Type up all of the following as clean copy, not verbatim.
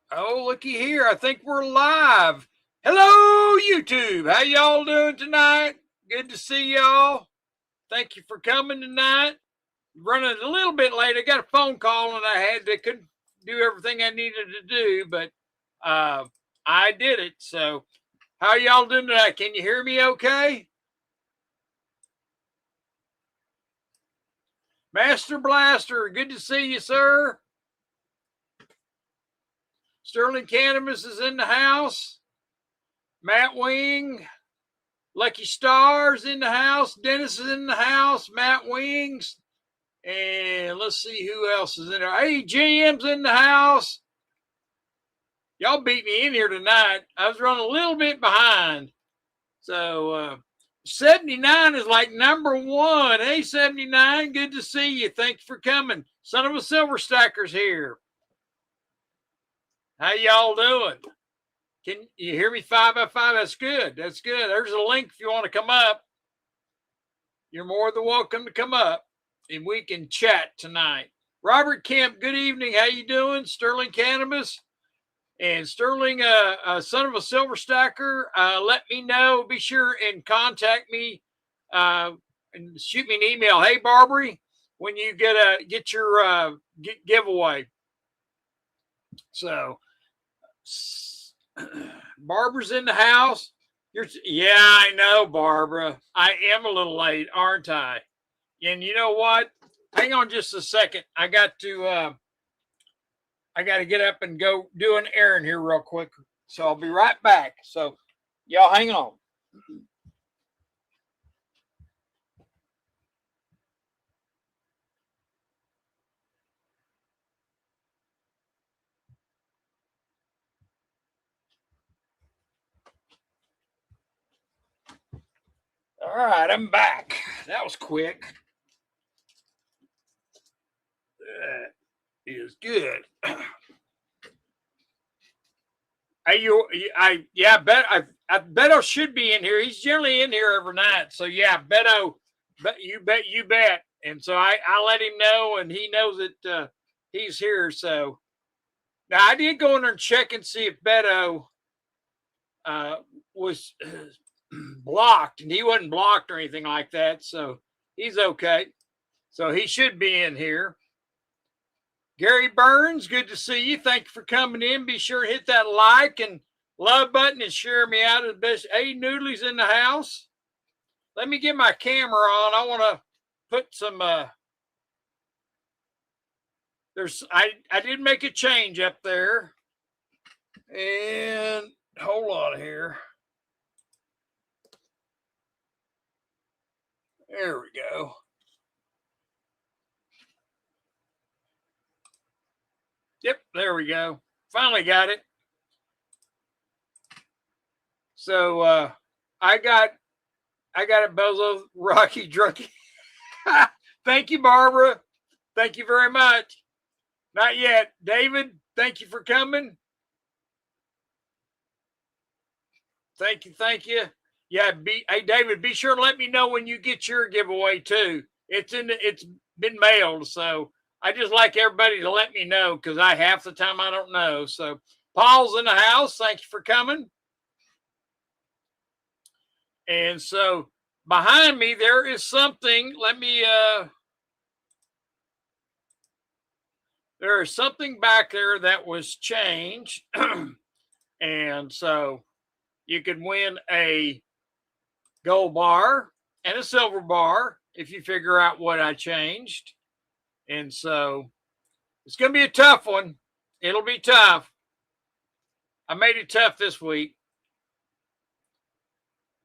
Oh, looky here. I think we're live. Hello, YouTube. How y'all doing tonight? Good to see y'all. Thank you for coming tonight. Running a little bit late. I got a phone call and couldn't do everything I needed to do, but I did it. So, how y'all doing tonight? Can you hear me okay? Master Blaster, good to see you, sir. Sterling Cannabis is in the house. Matt Wing, Lucky Stars in the house. Dennis is in the house. Matt Wings. And let's see who else is in there. Hey, Jim's in the house. Y'all beat me in here tonight. I was running a little bit behind. So 79 is like number one. Hey, 79, good to see you. Thanks for coming. Son of a Silver Stacker's here. How y'all doing? Can you hear me 5x5? That's good. That's good. There's a link if you want to come up. You're more than welcome to come up, and we can chat tonight. Robert Kemp, good evening. How you doing? Sterling Cannabis. And Sterling, son of a silver stacker, let me know. Be sure and contact me and shoot me an email. Hey, Barbary, when you get your giveaway. So, Barbara's in the house. Yeah, I know, Barbara. I am a little late, aren't I? And you know what? Hang on just a second. I got to get up and go do an errand here real quick. So I'll be right back. So y'all hang on. All right, I'm back. That was quick. That is good. I Beto should be in here. He's generally in here every night. So yeah, Beto, you bet. And so I let him know, and he knows that he's here. So now I did go in there and check and see if Beto was blocked, and he wasn't blocked or anything like that. So he's okay. So he should be in here. Gary Burns, good to see you. Thank you for coming in. Be sure to hit that like and love button and share me out as best. Hey, Noodley's in the house. Let me get my camera on. I want to put some I did make a change up there. And hold on here. There we go. Yep, there we go. Finally got it. So I got it, Bozo, Rocky Drunky. Thank you, Barbara. Thank you very much. Not yet. David, thank you for coming. Thank you. Yeah, hey David, be sure to let me know when you get your giveaway too. It's been mailed, so I just like everybody to let me know because half the time I don't know. So Paul's in the house. Thank you for coming. And so behind me there is something. There is something back there that was changed. And so you could win a gold bar and a silver bar if you figure out what I changed. And so it's going to be a tough one. It'll be tough. I made it tough this week.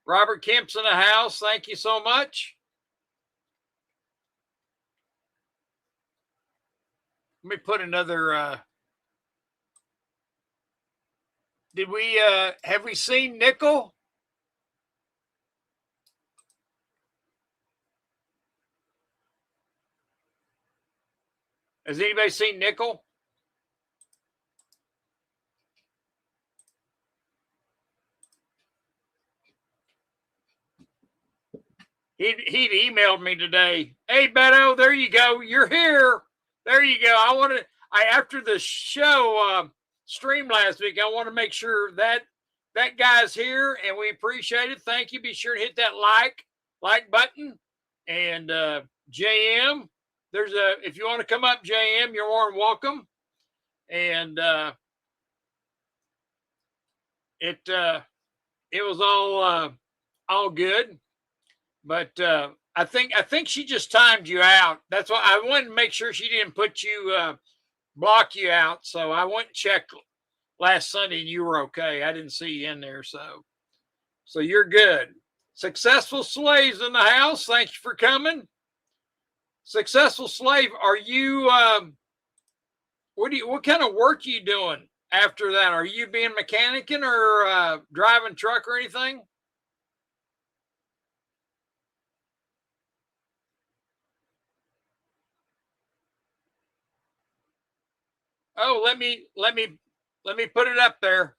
Robert Kemp's in the house. Thank you so much. Let me put another. Have we seen Nickel? Has anybody seen Nickel? He'd emailed me today. Hey, Beto, there you go. You're here. There you go. After the show, stream last week. I want to make sure that that guy's here, and we appreciate it. Thank you. Be sure to hit that like button. And JM, if you want to come up, JM, you're more than welcome. And it was all good, but I think she just timed you out. That's why I wanted to make sure she didn't block you out. So I went and checked last Sunday, and you were okay. I didn't see you in there, so you're good. Successful Slaves in the house. Thank you for coming. Successful Slave, are you? What kind of work are you doing after that? Are you being mechanicing or driving truck or anything? Oh, let me put it up there.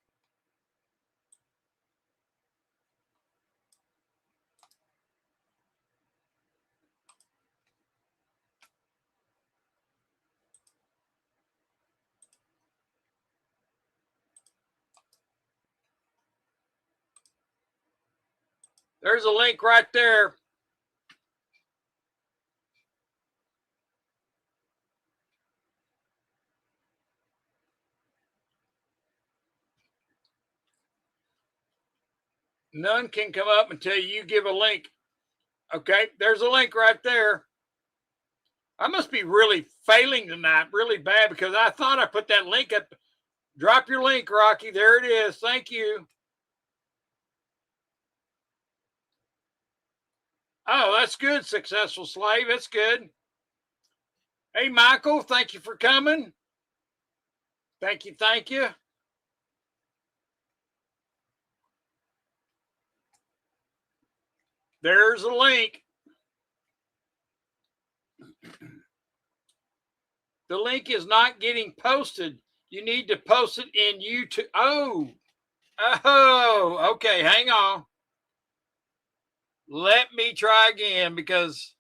There's a link right there. None can come up until you give a link. Okay, there's a link right there. I must be really failing tonight, really bad, because I thought I put that link up. Drop your link, Rocky. There it is. Thank you. Oh, that's good, Successful Slave. That's good. Hey, Michael, thank you for coming. Thank you. Thank you. There's a link. The link is not getting posted. You need to post it in YouTube. Oh, okay. Hang on. Let me try again because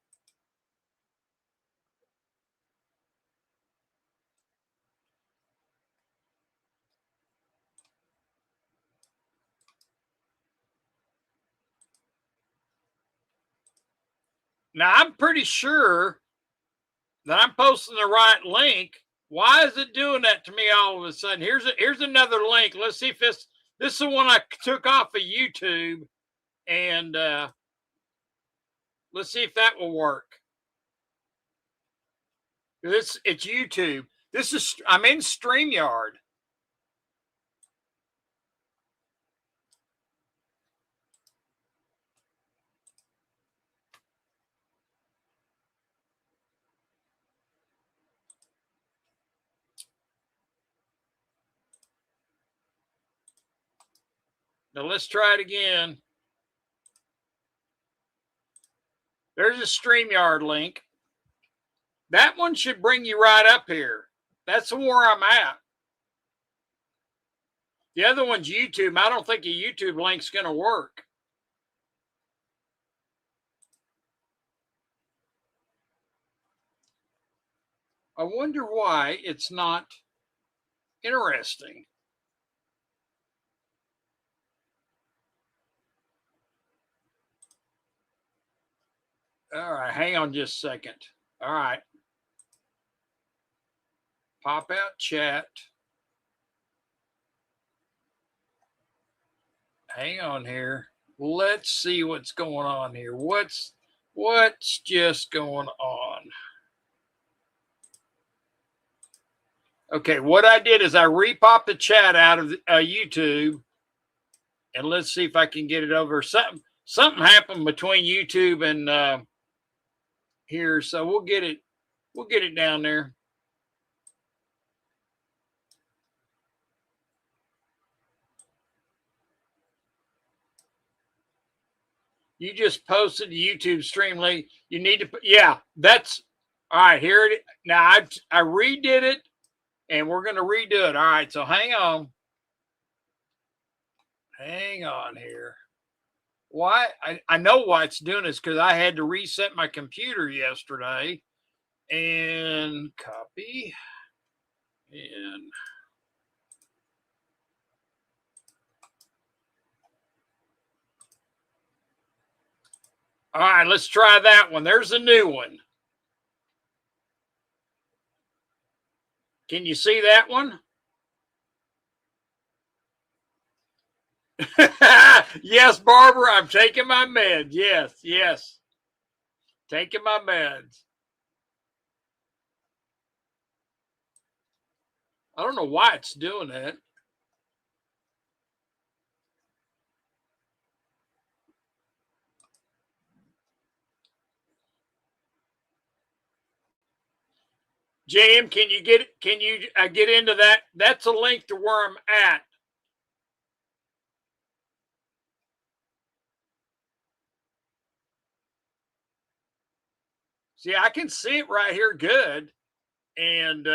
now I'm pretty sure that I'm posting the right link. Why is it doing that to me all of a sudden? Here's another link. Let's see if this is the one I took off of YouTube, and let's see if that will work. It's YouTube. I'm in StreamYard. Now let's try it again. There's a StreamYard link. That one should bring you right up here. That's where I'm at. The other one's YouTube. I don't think a YouTube link's going to work. I wonder why it's not interesting. All right, hang on just a second. All right. Pop out chat. Hang on here. Let's see what's going on here. What's just going on? Okay, what I did is I repopped the chat out of YouTube, and let's see if I can get it over. Something happened between YouTube and here, so we'll get it down there. You just posted the YouTube stream link. You need to put, yeah, that's all right. Here it is. Now I redid it, and we're going to redo it. All right, so hang on here. Why? I know why it's doing this, because I had to reset my computer yesterday. And copy and All right, let's try that one. There's a new one. Can you see that one? Yes, Barbara, I'm taking my meds. Yes, yes. Taking my meds. I don't know why it's doing that. Jam, can you get into that? That's a link to where I'm at. See, I can see it right here good. And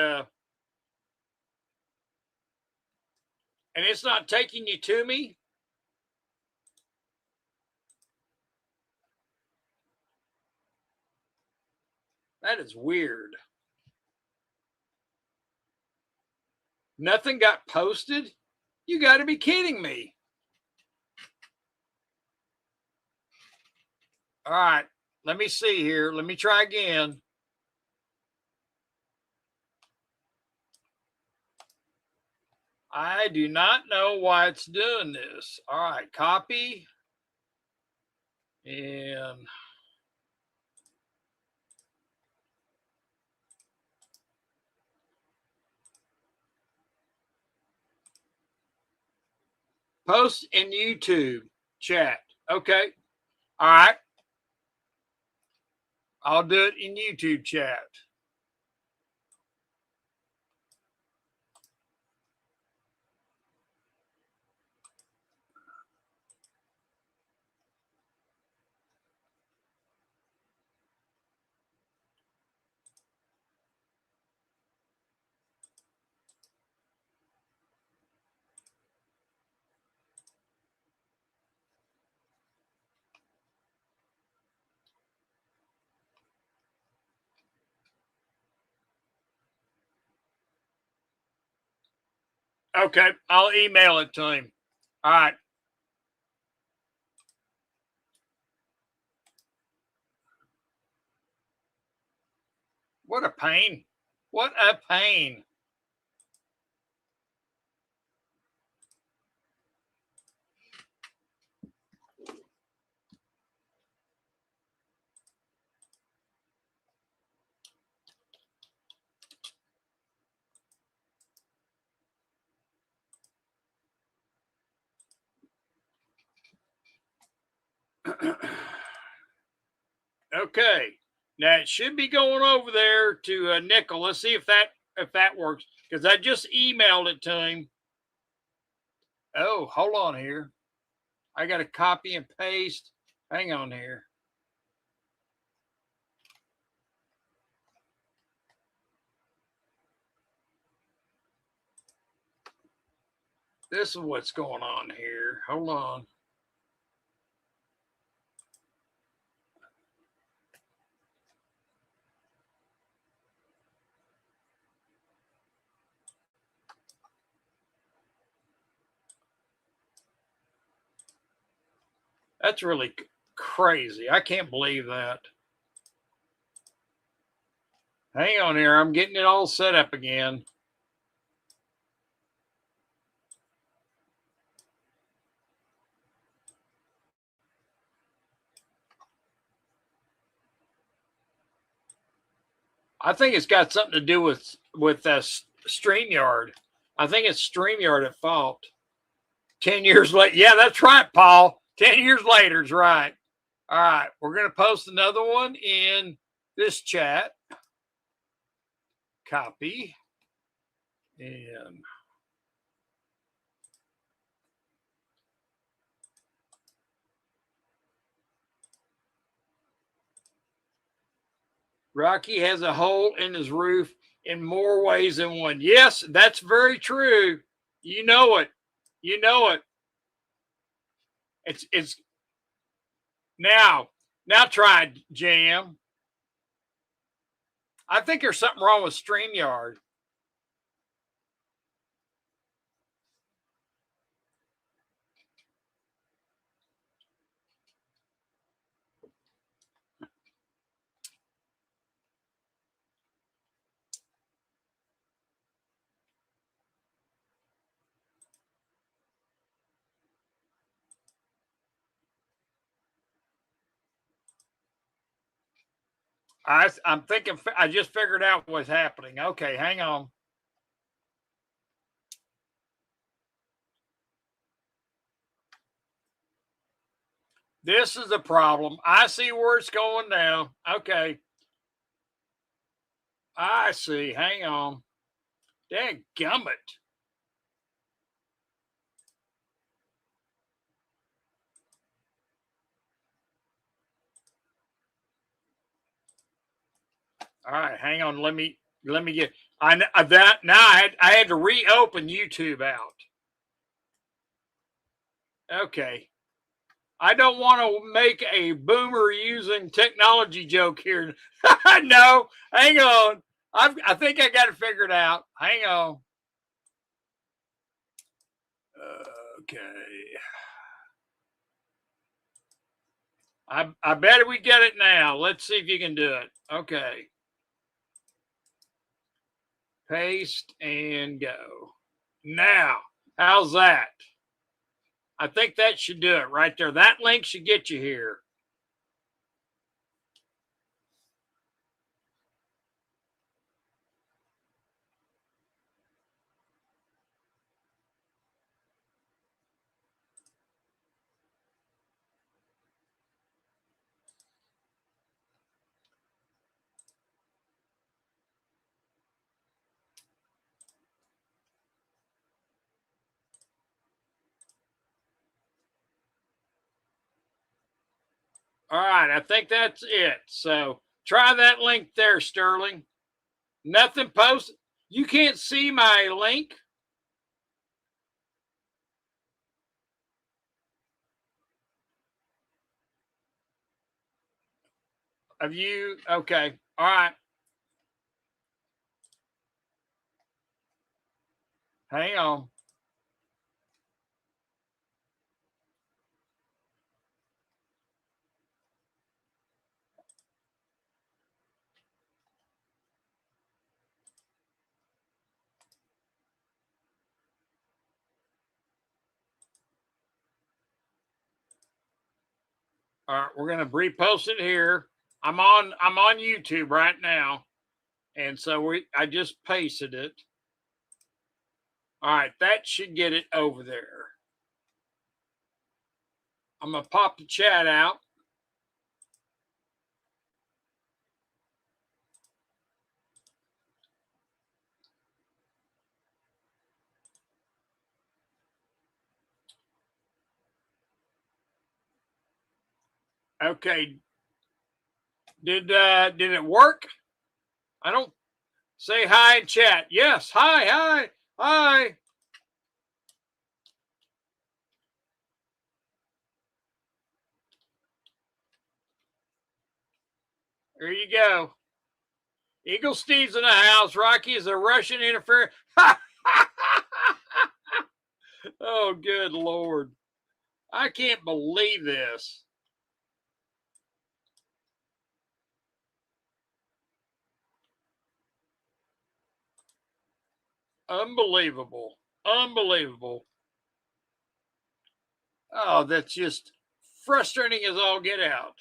it's not taking you to me. That is weird. Nothing got posted? You got to be kidding me. All right, let me see here. Let me try again. I do not know why it's doing this. All right, copy. And post in YouTube chat. Okay. All right. I'll do it in YouTube chat. Okay. I'll email it to him. All right. What a pain. What a pain. Okay. Now it should be going over there to Nickel. Let's see if that works, because I just emailed it to him. Oh, hold on here. I got to copy and paste. Hang on here. This is what's going on here. Hold on. That's really crazy. I can't believe that. Hang on here. I'm getting it all set up again. I think it's got something to do with StreamYard. I think it's StreamYard at fault. 10 years later. Yeah, that's right, Paul. 10 years later is right. All right. We're going to post another one in this chat. Copy. And Rocky has a hole in his roof in more ways than one. Yes, that's very true. You know it. You know it. It's now try it, Jam. I think there's something wrong with StreamYard. I'm thinking I just figured out what's happening. Okay, hang on. This is the problem. I see where it's going now. Okay. I see. Hang on. Dadgummit. All right, hang on. Let me get that now. I had to reopen YouTube out. Okay. I don't want to make a boomer using technology joke here. No, hang on. I think I got it figured out. Hang on. Okay. I bet we get it now. Let's see if you can do it. Okay. Paste and go. Now, how's that? I think that should do it right there. That link should get you here. All right, I think that's it. So try that link there, Sterling. Nothing posted. You can't see my link. Have you? Okay. All right. Hang on. All right, we're gonna repost it here. I'm on YouTube right now, and so I just pasted it. All right, that should get it over there. I'm gonna pop the chat out. Okay. Did it work? I don't say hi in chat. Yes, hi. There you go. Eagle Steve's in the house. Rocky is a Russian interference. Oh, good Lord. I can't believe this. Unbelievable. Unbelievable. Oh, that's just frustrating as all get out.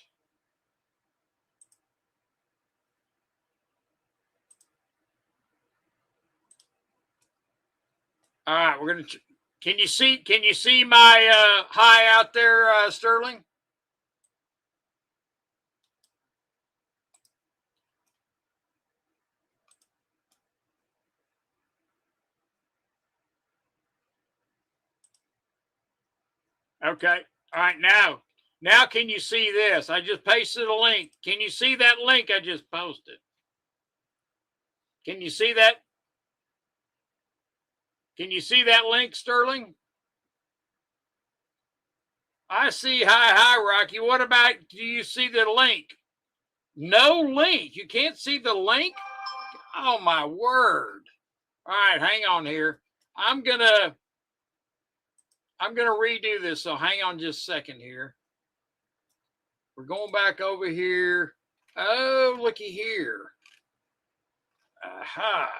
All right, we're gonna. Can you see my high out there, Sterling? Okay. All right. Now can you see this? I just pasted a link. Can you see that link I just posted? Can you see that? Can you see that link, Sterling? I see. Hi, Rocky. What about, do you see the link? No link. You can't see the link? Oh, my word. All right, hang on here. I'm gonna redo this, so hang on just a second here. We're going back over here. Oh, looky here. Aha.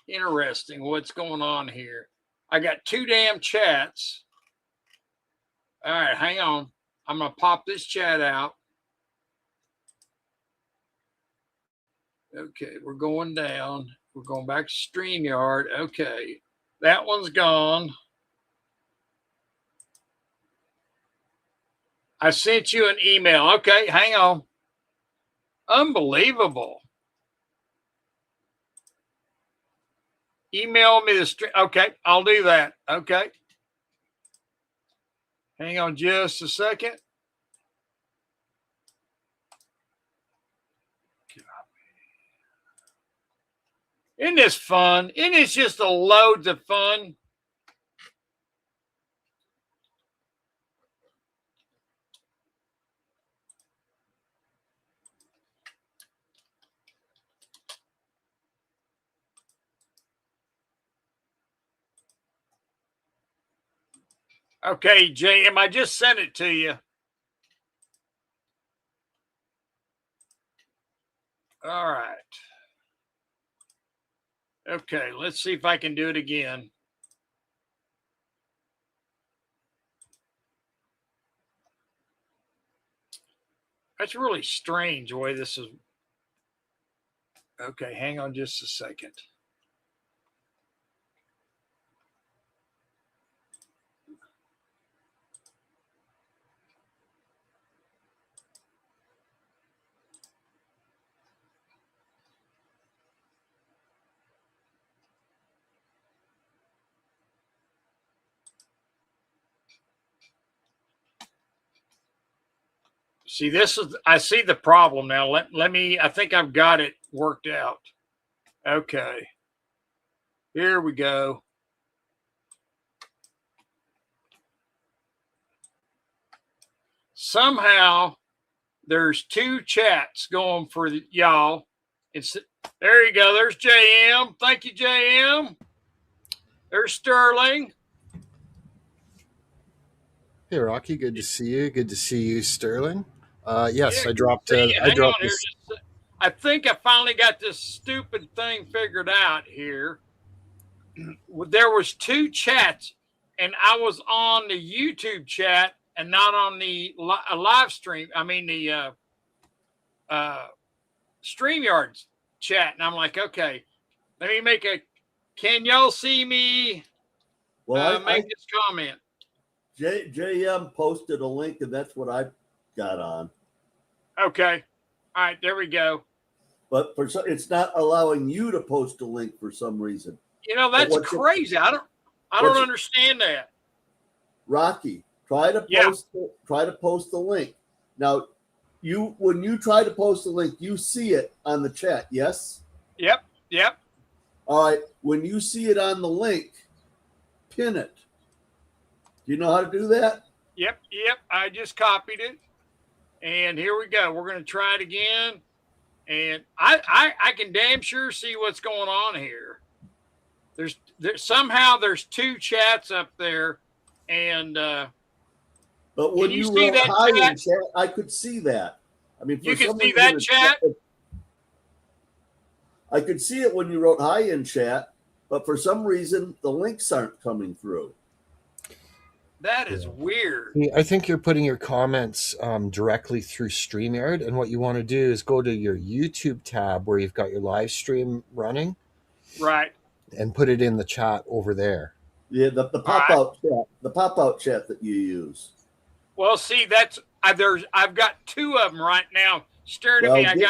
Interesting what's going on here. I got two damn chats. All right, hang on. I'm going to pop this chat out. Okay, we're going down. We're going back to StreamYard. Okay, that one's gone. I sent you an email. Okay, hang on. Unbelievable. Email me the stream. Okay, I'll do that. Okay. Hang on just a second. Isn't this fun? Isn't it just a loads of fun? Okay, JM, I just sent it to you. All right. Okay, let's see if I can do it again. That's really strange the way this is. Okay, hang on just a second. See, this is, I see the problem now. Let me, I think I've got it worked out. Okay. Here we go. Somehow there's two chats going for y'all. It's, there you go. There's JM. Thank you, JM. There's Sterling. Hey, Rocky. Good to see you. Good to see you, Sterling. Yes, Yeah, I dropped. I dropped this. I think I finally got this stupid thing figured out here. There was two chats, and I was on the YouTube chat and not on the live stream. I mean the StreamYard chat, and I'm like, okay, let me make a. Can y'all see me? Well, make this comment. JM posted a link, and that's what I got on. Okay, all right, there we go. But it's not allowing you to post a link for some reason. You know, that's crazy. I don't understand that. Rocky, try to post the link. Now, when you try to post the link, you see it on the chat, yes? Yep. All right. When you see it on the link, pin it. Do you know how to do that? Yep. I just copied it. And here we go. We're going to try it again. And I can damn sure see what's going on here. There's somehow there's two chats up there, and but when you wrote hi in chat, I could see that. I mean, you can see that chat. I could see it when you wrote hi in chat, but for some reason the links aren't coming through. That is weird. I think you're putting your comments directly through StreamYard, and what you want to do is go to your YouTube tab where you've got your live stream running. Right. And put it in the chat over there. Yeah, the pop-out chat, the pop-out chat that you use. Well, see, that's I've got two of them right now staring at me.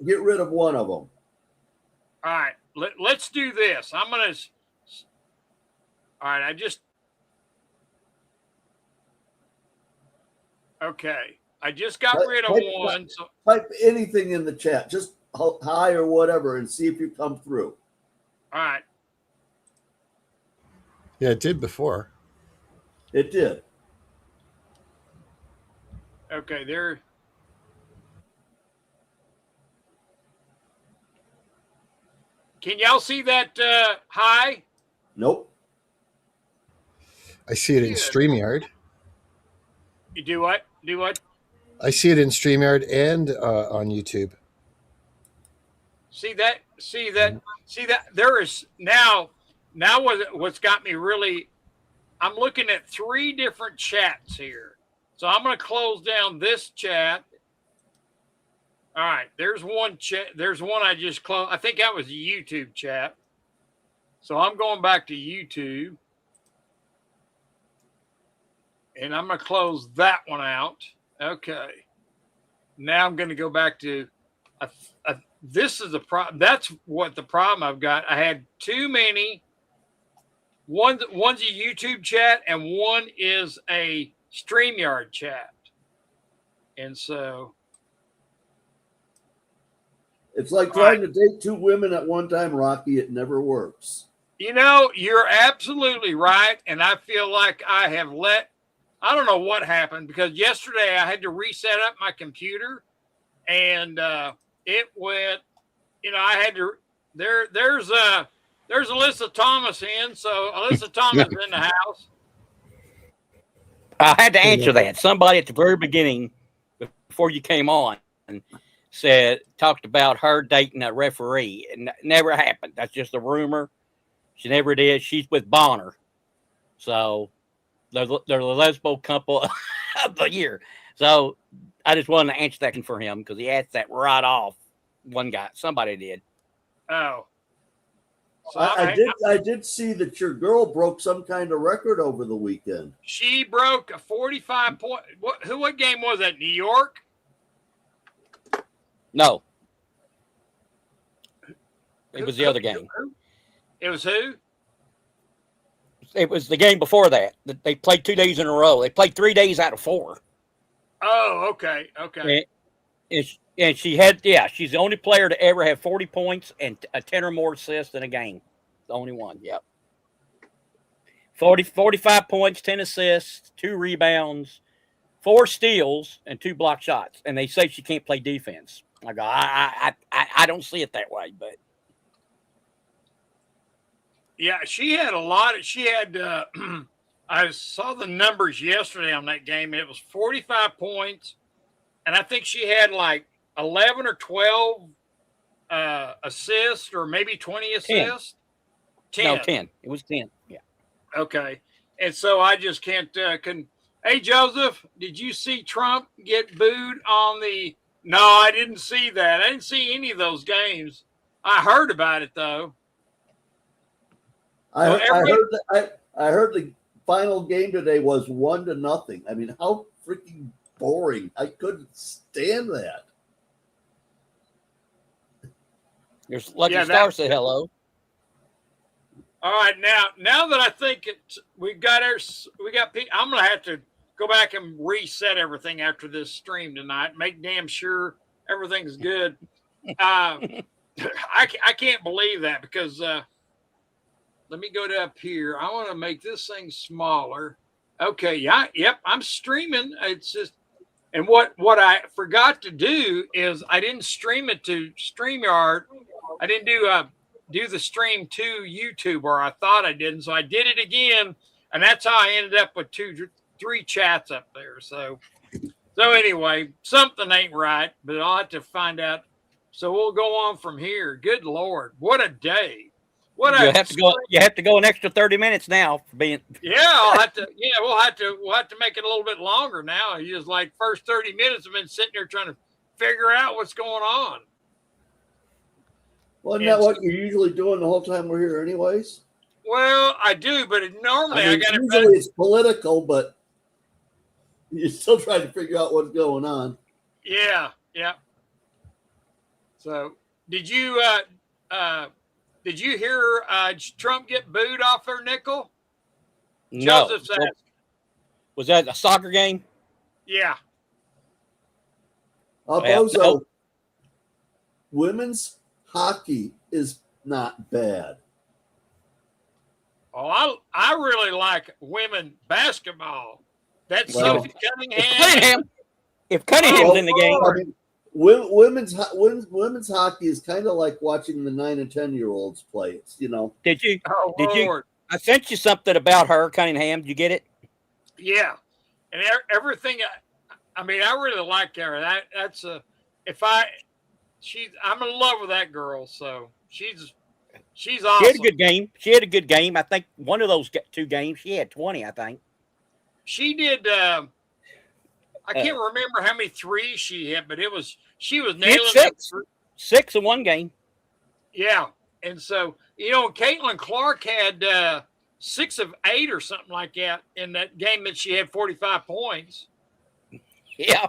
Get rid of one of them. All right, let's do this. I'm gonna. All right, Okay, I just got rid of one. So type anything in the chat, just hi or whatever, and see if you come through. All right. Yeah, it did before. It did. Okay, there. Can y'all see that hi? Nope. I see it in StreamYard. You do what? Do what? I see it in StreamYard and on YouTube. See that? There is now what's got me really, I'm looking at three different chats here. So I'm going to close down this chat. All right. There's one chat. There's one I just closed. I think that was a YouTube chat. So I'm going back to YouTube. And I'm going to close that one out. Okay. Now I'm going to go back to this is the problem. That's what the problem I've got. I had too many. One's a YouTube chat and one is a StreamYard chat. And so it's like trying to date two women at one time, Rocky. It never works. You know, you're absolutely right. And I feel like I don't know what happened because yesterday I had to reset up my computer and it went, I had to, there's Alyssa Thomas in. So Alyssa Thomas in the house. I had to answer that. Somebody at the very beginning, before you came on, talked about her dating a referee. It never happened. That's just a rumor. She never did. She's with Bonner. So they're the lesbo couple of the year. So I just wanted to answer that for him because he asked that right off. One guy, somebody did. Oh. So I did see that your girl broke some kind of record over the weekend. She broke a 45 point. What game was that? New York? No. It was the other game. It was who? It was the game before that. They played 2 days in a row. They played 3 days out of 4. Oh, okay. Okay. And she had, she's the only player to ever have 40 points and a 10 or more assists in a game. The only one, yep. 45 points, 10 assists, 2 rebounds, 4 steals, and 2 block shots. And they say she can't play defense. I go, I don't see it that way, but. Yeah, she had a lot. I saw the numbers yesterday on that game. It was 45 points. And I think she had like 11 or 12 assists or maybe 20 assists. 10. No, 10. It was 10. Yeah. Okay. And so I just couldn't. Hey, Joseph, did you see Trump get booed on the? No, I didn't see that. I didn't see any of those games. I heard about it, though. I heard the final game today was 1-0. I mean, how freaking boring. I couldn't stand that. Your Lucky Star said hello. All right, now that I think we got I'm gonna have to go back and reset everything after this stream tonight. Make damn sure everything's good. I can't believe that because let me go to up here. I want to make this thing smaller. Okay, yep, I'm streaming. It's just. And what I forgot to do is I didn't stream it to StreamYard. I didn't do the stream to YouTube, or I thought I did. And so I did it again, and that's how I ended up with 3 chats up there. So anyway, something ain't right, but I'll have to find out. So we'll go on from here. Good Lord, what a day! You have to go an extra 30 minutes now for being. Yeah, I'll have to. Yeah, we'll have to make it a little bit longer now. You just like first 30 minutes, I've been sitting there trying to figure out what's going on. Well, isn't that what you're usually doing the whole time we're here, anyways? Well, I do, but normally I got usually it's political, but you're still trying to figure out what's going on. Yeah. So, did you hear Trump get booed off their nickel? No. Joseph's asking. Was that a soccer game? Yeah. Bozo, women's hockey is not bad. Oh, I really like women basketball. That's Sophie Cunningham. If Cunningham's in the game. I mean, women's hockey is kind of like watching the 9 and 10-year-olds play. It's, Did you? Lord. I sent you something about her, Cunningham. Did you get it? Yeah, and everything. I mean, I really like her. That's a. I'm in love with that girl. So she's awesome. She had a good game. I think one of those 2 games she had 20. I think she did. I can't remember how many threes she hit, but she was She had nailing that. six in one game. Yeah. And so, Caitlin Clark had 6 of 8 or something like that in that game that she had 45 points. Yeah.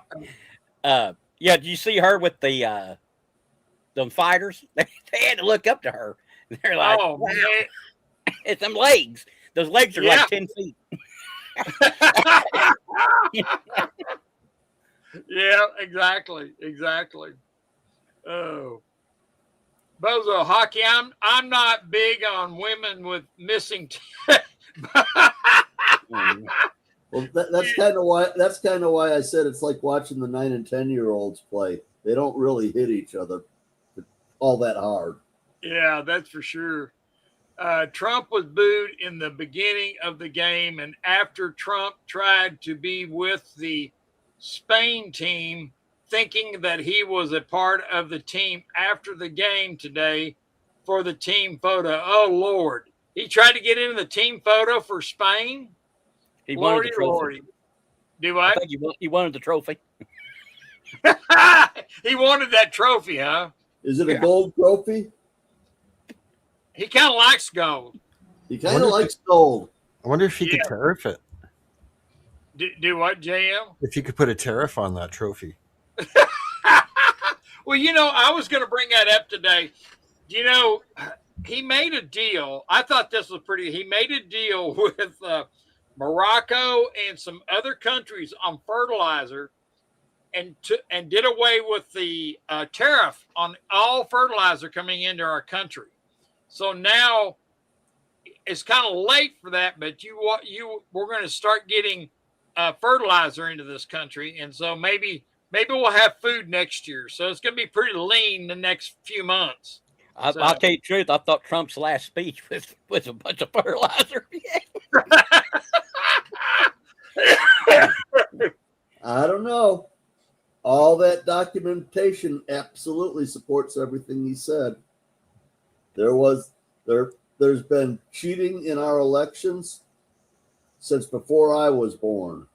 Yeah. Did you see her with the them fighters? They had to look up to her. They're like, Oh, wow, man. it's them legs. Those legs are like 10 feet. Yeah, exactly. Oh. Bozo hockey. I'm not big on women with missing. Well, that's kind of why I said it's like watching the 9 and 10-year-olds play. They don't really hit each other all that hard. Yeah, that's for sure. Trump was booed in the beginning of the game, and after Trump tried to be with the Spain team, thinking that he was a part of the team after the game today for the team photo. Oh, Lord. He tried to get into the team photo for Spain? He wanted the trophy. Lordy. Do I I? think he wanted the trophy. He wanted that trophy, huh? Is it a gold trophy? He kind of likes gold. He kind of likes gold. I wonder if he could tariff it. Do what, JM? If you could put a tariff on that trophy. Well, I was going to bring that up today. He made a deal. I thought this was pretty. He made a deal with Morocco and some other countries on fertilizer, and did away with the tariff on all fertilizer coming into our country. So now it's kind of late for that, but we're going to start getting fertilizer into this country, and so maybe we'll have food next year. So it's going to be pretty lean the next few months. I'll tell you the truth. I thought Trump's last speech was a bunch of fertilizer. I don't know. All that documentation absolutely supports everything he said. There's been cheating in our elections since before I was born.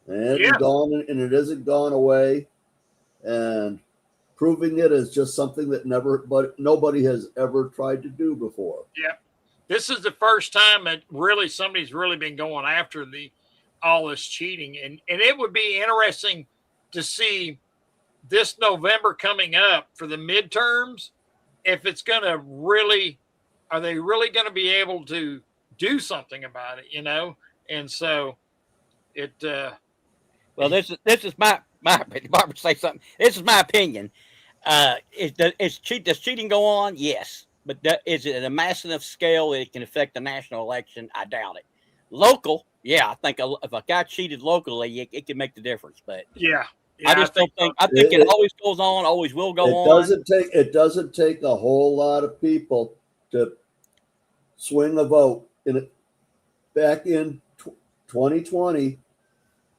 And it hasn't gone away. And proving it is just something that nobody has ever tried to do before. Yeah. This is the first time that really somebody's really been going after all this cheating. And it would be interesting to see this November coming up for the midterms, if it's going to really, are they really going to be able to do something about it, And so it, well, this is my opinion. Barbara, say something. This is my opinion. Does cheating go on? Yes. But is it at a massive scale that it can affect the national election? I doubt it. Local, yeah, I think if a guy cheated locally, it can make the difference. But yeah, I just don't think. I think it always goes on, always will go on. It doesn't take a whole lot of people to swing a vote. Back in 2020,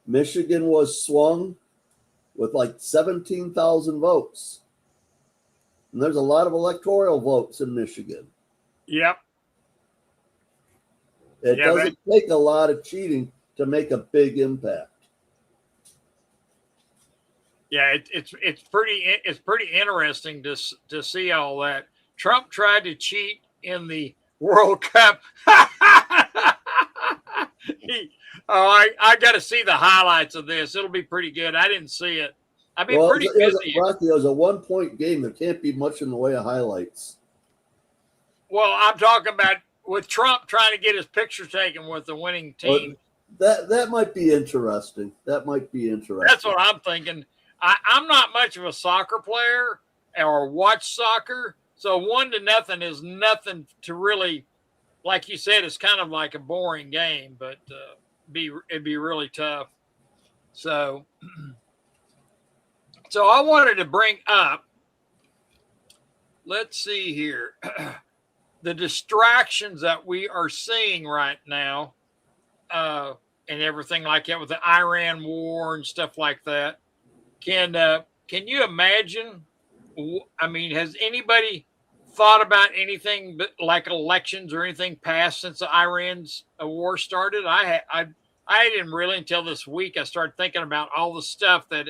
Michigan was swung with like 17,000 votes. And there's a lot of electoral votes in Michigan. Yep. It doesn't take a lot of cheating to make a big impact. Yeah, it's pretty interesting to see all that. Trump tried to cheat in the World Cup. I got to see the highlights of this. It'll be pretty good. I didn't see it. I've been pretty busy. Rocky, it was a 1-point game. There can't be much in the way of highlights. Well, I'm talking about with Trump trying to get his picture taken with the winning team. Well, that might be interesting. That's what I'm thinking. I'm not much of a soccer player or watch soccer, so 1-0 is nothing to really, like you said, it's kind of like a boring game, but it'd be really tough. So I wanted to bring up, let's see here, the distractions that we are seeing right now and everything like that with the Iran war and stuff like that. Can you imagine? I mean, has anybody thought about anything but like elections or anything passed since the Iran's war started? I didn't really until this week. I started thinking about all the stuff that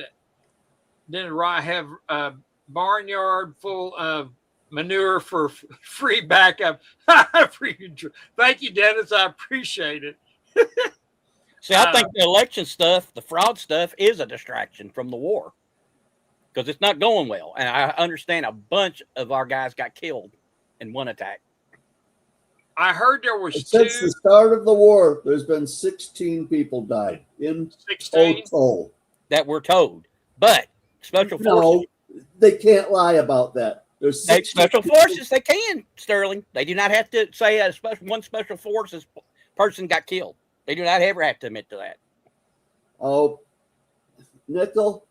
Then I have a barnyard full of manure for free backup. Thank you, Dennis. I appreciate it. See, I think the election stuff, the fraud stuff, is a distraction from the war because it's not going well. And I understand a bunch of our guys got killed in one attack. I heard there was Since the start of the war, there's been 16 people died in 16 total. That were told, but special forces. No, they can't lie about that. There's Special forces. They can, Sterling. They do not have to say one special forces person got killed. They do not ever have to admit to that. Oh, Nickel,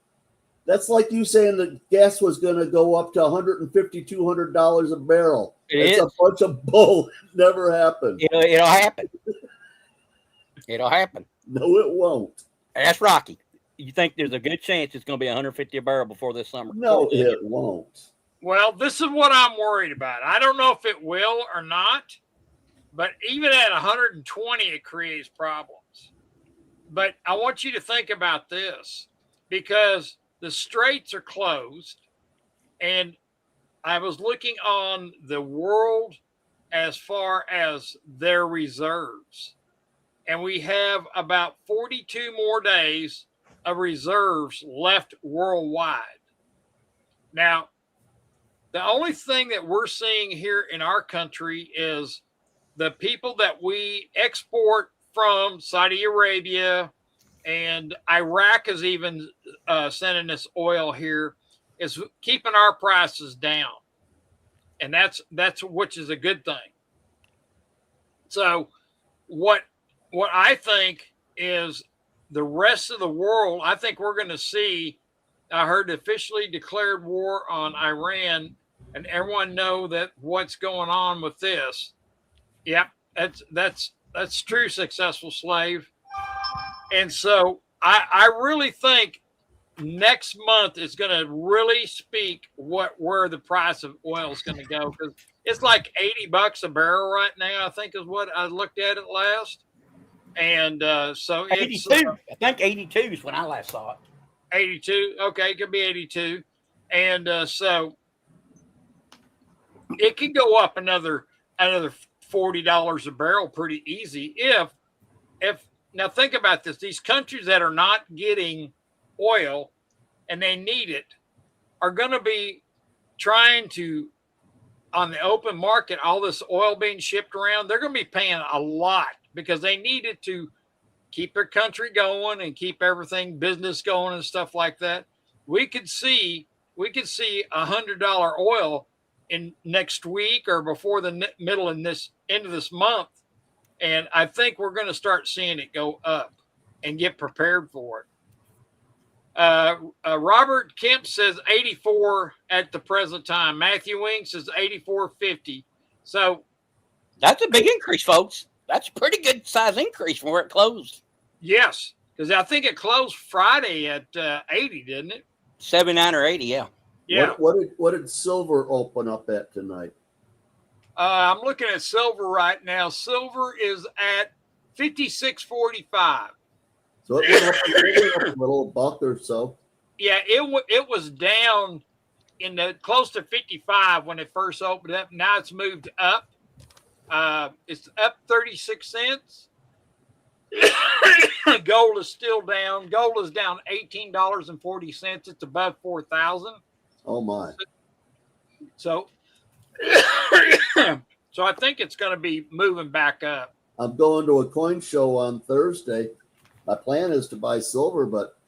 that's like you saying that gas was going to go up to $150, $200 a barrel. It's a bunch of bull. It never happened. It'll happen. It'll happen. No, it won't. That's Rocky. You think there's a good chance it's going to be $150 a barrel before this summer? No, it won't. Well, this is what I'm worried about. I don't know if it will or not, but even at 120, it creates problems. But I want you to think about this because the straits are closed, and I was looking on the world as far as their reserves, and we have about 42 more days of reserves left worldwide. Now, the only thing that we're seeing here in our country is the people that we export from Saudi Arabia, and Iraq is even sending us oil here, is keeping our prices down. And that's which is a good thing. So what I think is the rest of the world, I think we're going to see, I heard officially declared war on Iran, and everyone know that what's going on with this. Yep, that's true, Successful Slave. And so I really think next month is going to really speak where the price of oil is going to go, because it's like $80 a barrel right now, I think is what I looked at it last. And so 82. I think 82 is when I last saw it. 82. Okay, it could be 82. And so it could go up another $40 a barrel pretty easy if now think about this. These countries that are not getting oil and they need it are going to be trying to, on the open market, all this oil being shipped around, they're going to be paying a lot because they need it to keep their country going and keep everything business going and stuff like that. We could see $100 oil in next week or before the middle of this end of this month. And I think we're going to start seeing it go up and get prepared for it. Robert Kemp says 84 at the present time. Matthew Wing says 84.50. So that's a big increase, folks. That's a pretty good size increase from where it closed. Yes, because I think it closed Friday at 80, didn't it? 79 or 80, yeah. Yeah. What did silver open up at tonight? I'm looking at silver right now. Silver is at 56.45. So it went up a little buck or so. Yeah, it was down in the close to 55 when it first opened up. Now it's moved up. It's up 36 cents. Gold is still down. Gold is down $18.40. It's above 4,000. Oh my! So I think it's going to be moving back up. I'm going to a coin show on Thursday. My plan is to buy silver, but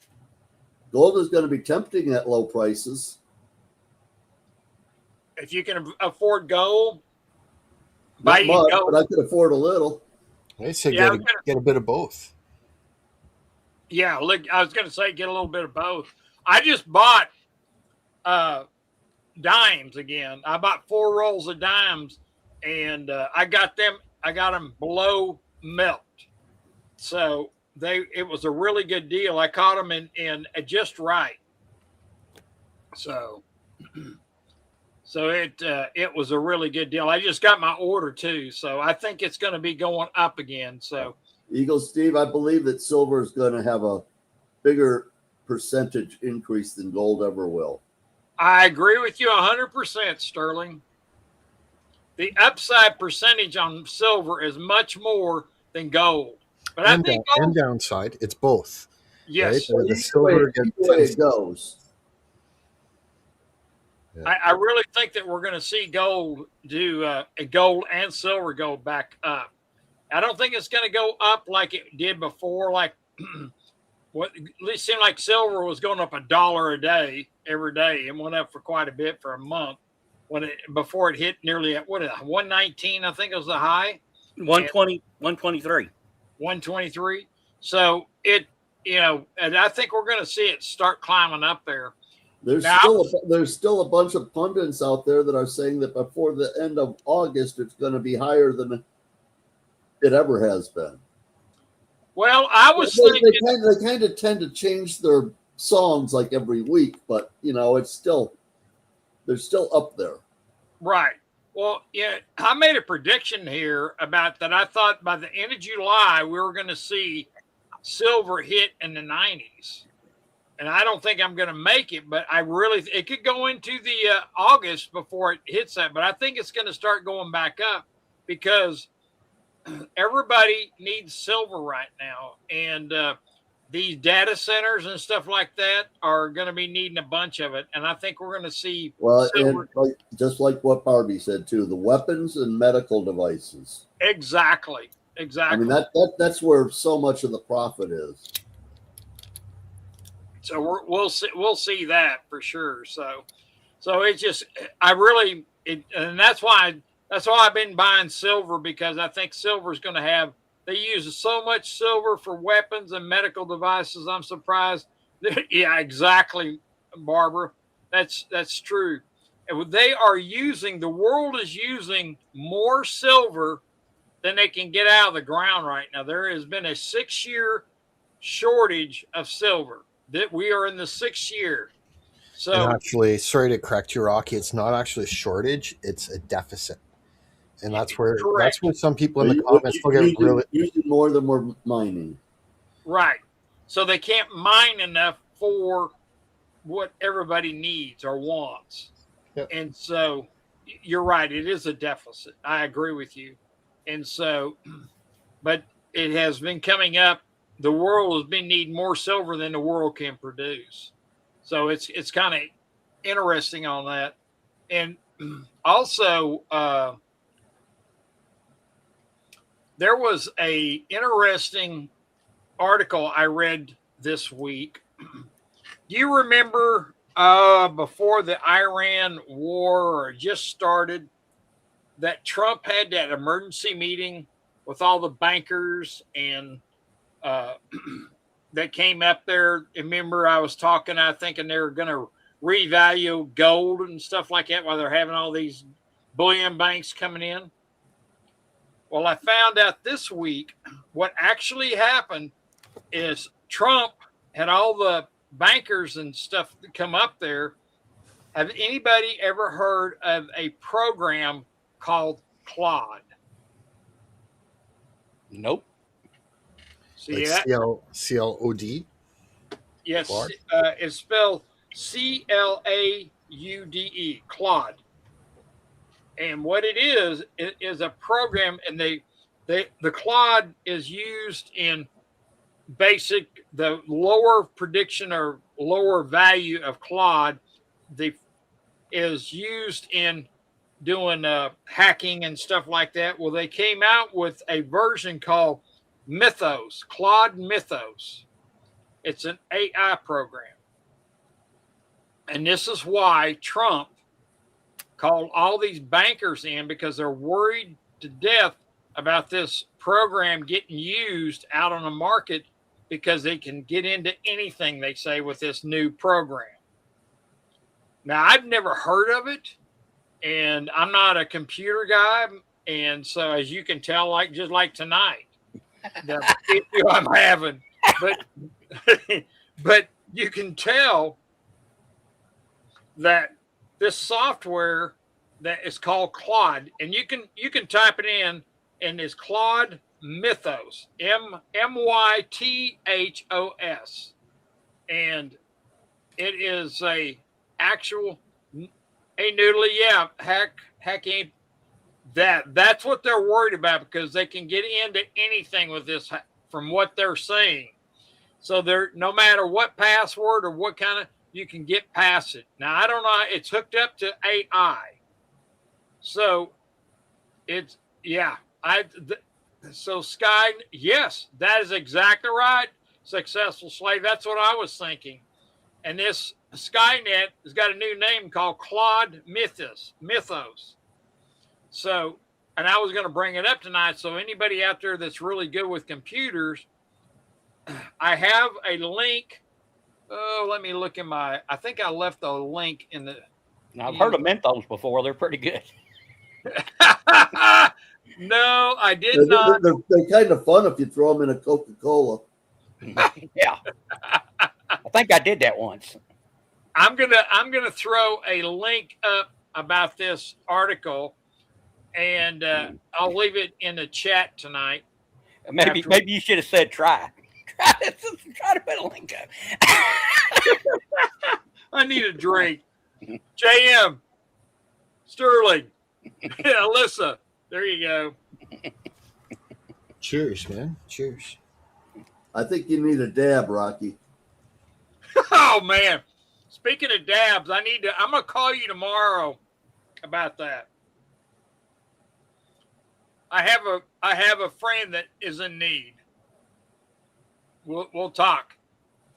gold is going to be tempting at low prices. If you can afford gold, Not much, but I could afford a little. I say get a bit of both. Yeah, look, I was going to say get a little bit of both. I just bought dimes again. I bought 4 rolls of dimes, and I got them below melt. So it was a really good deal. I caught them in just right. So it was a really good deal. I just got my order too, so I think it's going to be going up again. So Eagle Steve, I believe that silver is going to have a bigger percentage increase than gold ever will. I agree with you 100%, Sterling. The upside percentage on silver is much more than gold. But I think and downside, it's both. yes, Right? The silver Either way it goes. Yeah. I really think that we're going to see gold do gold and silver go back up. I don't think it's going to go up like it did before. Like what at least seemed like silver was going up $1 a day every day and went up for quite a bit for a month when it before it hit nearly at 119. I think it was the high. 120, 123. 123. So it and I think we're going to see it start climbing up there. There's still a bunch of pundits out there that are saying that before the end of August, it's going to be higher than it ever has been. Well, I was thinking they kind of tend to change their songs like every week, but it's still they're still up there. Right. Well, yeah, I made a prediction here about that. I thought by the end of July we were going to see silver hit in the 90s. And I don't think I'm going to make it, but it could go into the August before it hits that. But I think it's going to start going back up because everybody needs silver right now. And these data centers and stuff like that are going to be needing a bunch of it. And I think we're going to see silver. And just like what Barbie said too, the weapons and medical devices. Exactly. I mean, that's where so much of the profit is. So we'll see that for sure. So it's just and that's why I've been buying silver, because I think silver is going to have. They use so much silver for weapons and medical devices. I'm surprised. Yeah, exactly, Barbara. That's true. And the world is using more silver than they can get out of the ground right now. There has been a 6-year shortage of silver. That we are in the 6th year. So and actually, sorry to correct you, Rocky, it's not actually a shortage, it's a deficit. And that's where some people in the comments look at really using more than we're mining. Right. So they can't mine enough for what everybody needs or wants. Yep. And so you're right, it is a deficit. I agree with you. And so but it has been coming up. The world has been needing more silver than the world can produce. So it's kind of interesting on that. And also, there was a interesting article I read this week. Do you remember before the Iran war just started that Trump had that emergency meeting with all the bankers and that came up there? Remember, I was talking, I thinking they were going to revalue gold and stuff like that while they're having all these bullion banks coming in. Well, I found out this week what actually happened is Trump had all the bankers and stuff that come up there. Have anybody ever heard of a program called Claude? Nope. See like that? CLOD? Yes, Claude? it's spelled CLAUDE, Claude. And what it is a program, and the Claude is used in the lower prediction or lower value of Claude. Is used in doing hacking and stuff like that. Well, they came out with a version called Mythos, Claude Mythos. It's an AI program. And this is why Trump called all these bankers in, because they're worried to death about this program getting used out on the market, because they can get into anything, they say, with this new program. Now, I've never heard of it, and I'm not a computer guy. And so, as you can tell, just like tonight, the issue I'm having, but you can tell that this software that is called Claude, and you can type it in, and it's Claude Mythos, Mythos. and it is a actual noodly. Yeah, hack ain't that's what they're worried about, because they can get into anything with this from what they're saying. So they're, no matter what password or what kind of, you can get past it. Now I don't know. It's hooked up to AI, so it's so Sky, yes, that is exactly right. Successful slave. That's what I was thinking. And this Skynet has got a new name called Claude Mythos. So, and I was going to bring it up tonight. So anybody out there that's really good with computers, I have a link. Oh, let me look in I think I left the link in the. Now, I've heard of Mentos before. They're pretty good. No, I did not. They're kind of fun if you throw them in a Coca-Cola. Yeah, I think I did that once. I'm gonna throw a link up about this article, and I'll leave it in the chat tonight. Maybe you should have said try. Try to put a link up. I need a drink. JM, Sterling, Alyssa, there you go. Cheers, man. Cheers. I think you need a dab, Rocky. Oh man. Speaking of dabs, I'm gonna call you tomorrow about that. I have a friend that is in need. We'll talk.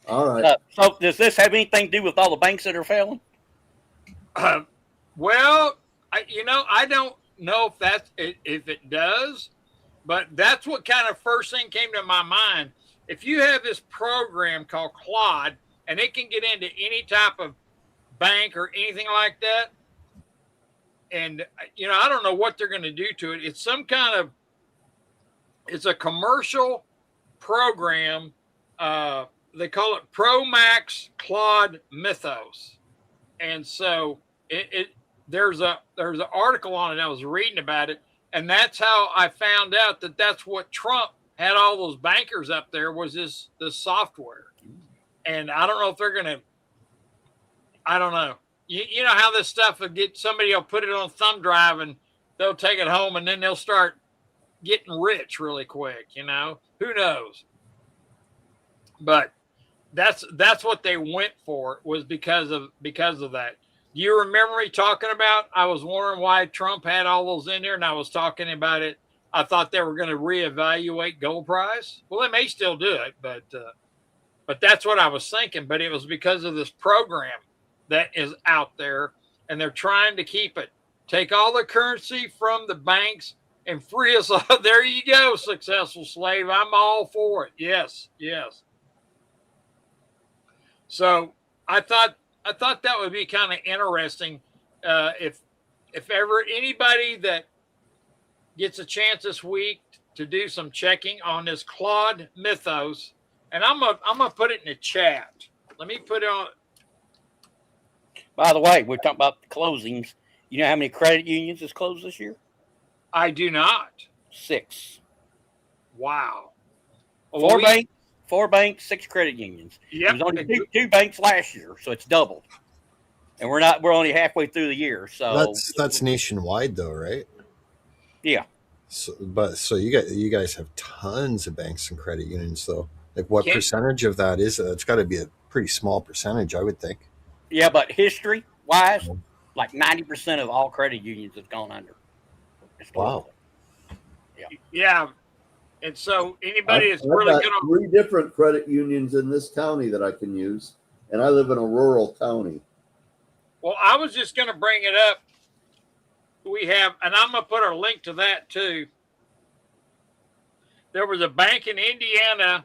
All right. So does this have anything to do with all the banks that are failing? Well, I don't know if it does, but that's what kind of first thing came to my mind. If you have this program called Claude, and it can get into any type of bank or anything like that, and I don't know what they're going to do to it. It's it's a commercial program. They call it Pro Max Claude Mythos, and so there's an article on it. I was reading about it, and that's how I found out that that's what Trump had all those bankers up there, was this software. And I don't know if they're going to, I don't know. You know how this stuff will get, somebody will put it on thumb drive and they'll take it home, and then they'll start getting rich really quick, who knows? But that's what they went for, was because of that. Do you remember me talking about, I was wondering why Trump had all those in there, and I was talking about it. I thought they were going to reevaluate gold price. Well, they may still do it, but that's what I was thinking. But it was because of this program that is out there, and they're trying to keep it. Take all the currency from the banks and free us all. There you go, successful slave. I'm all for it. Yes. So I thought that would be kind of interesting. If ever anybody that gets a chance this week to do some checking on this Claude Mythos, and I'm gonna put it in the chat. Let me put it on. By the way, we're talking about the closings. You know how many credit unions has closed this year? I do not. 6. Wow. 4 banks, 6 credit unions. Yep. There was only two banks last year, so it's doubled. And we're only halfway through the year. So that's nationwide though, right? Yeah. So you guys have tons of banks and credit unions though. Like what percentage of that is it? It's got to be a pretty small percentage, I would think. Yeah, but history wise, like 90% of all credit unions have gone under. Wow. Yeah. And so anybody that's really got good on 3 different credit unions in this county that I can use, and I live in a rural county. Well, I was just going to bring it up. We have, and I'm going to put a link to that too. There was a bank in Indiana,